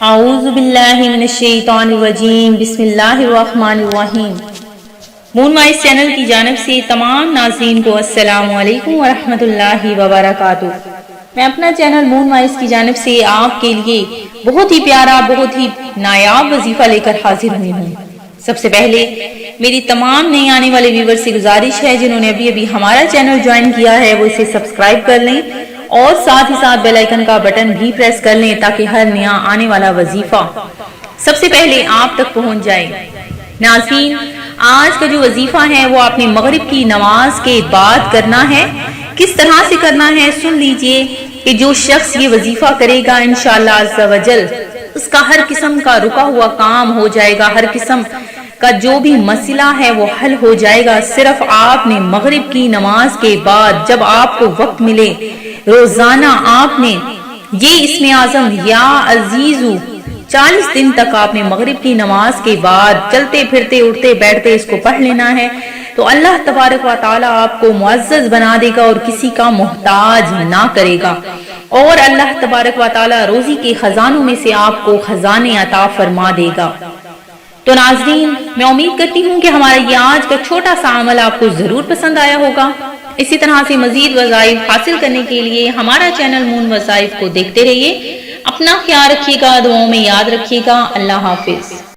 اعوذ باللہ من الشیطان الرجیم بسم اللہ الرحمن الرحیم۔ مون وائس چینل کی جانب سے تمام ناظرین کو السلام علیکم ورحمۃ اللہ وبرکاتہ۔ میں اپنا چینل مون وائس کی جانب سے آپ کے لیے بہت ہی پیارا، بہت ہی نایاب وظیفہ لے کر حاضر ہوئی ہوں۔ سب سے پہلے میری تمام نئے آنے والے ویور سے گزارش ہے، جنہوں نے ابھی ہمارا چینل جوائن کیا ہے وہ اسے سبسکرائب کر لیں اور ساتھ ہی ساتھ بیل آئیکن کا بٹن بھی پریس کر لیں تاکہ ہر نیا آنے والا وظیفہ سب سے پہلے آپ تک پہنچ جائے۔ ناظرین، آج کا جو وظیفہ ہے وہ آپ نے مغرب کی نماز کے بعد کرنا ہے۔ کس طرح سے کرنا ہے سن لیجئے کہ جو شخص یہ وظیفہ کرے گا انشاءاللہ عز و جل اس کا ہر قسم کا رکا ہوا کام ہو جائے گا، ہر قسم کا جو بھی مسئلہ ہے وہ حل ہو جائے گا۔ صرف آپ نے مغرب کی نماز کے بعد جب آپ کو وقت ملے روزانہ آپ نے یہ اسم اعظم یا عزیزو 40 دن تک آپ نے مغرب کی نماز کے بعد چلتے پھرتے اٹھتے بیٹھتے اس کو پڑھ لینا ہے، تو اللہ تبارک و تعالی آپ کو معزز بنا دے گا اور کسی کا محتاج نہ کرے گا، اور اللہ تبارک و تعالی روزی کے خزانوں میں سے آپ کو خزانے عطا فرما دے گا۔ تو ناظرین، میں امید کرتی ہوں کہ ہمارا یہ آج کا چھوٹا سا عمل آپ کو ضرور پسند آیا ہوگا۔ اسی طرح سے مزید وظائف حاصل کرنے کے لیے ہمارا چینل مون وظائف کو دیکھتے رہیے۔ اپنا خیال رکھیے گا، دعاؤں میں یاد رکھیے گا۔ اللہ حافظ۔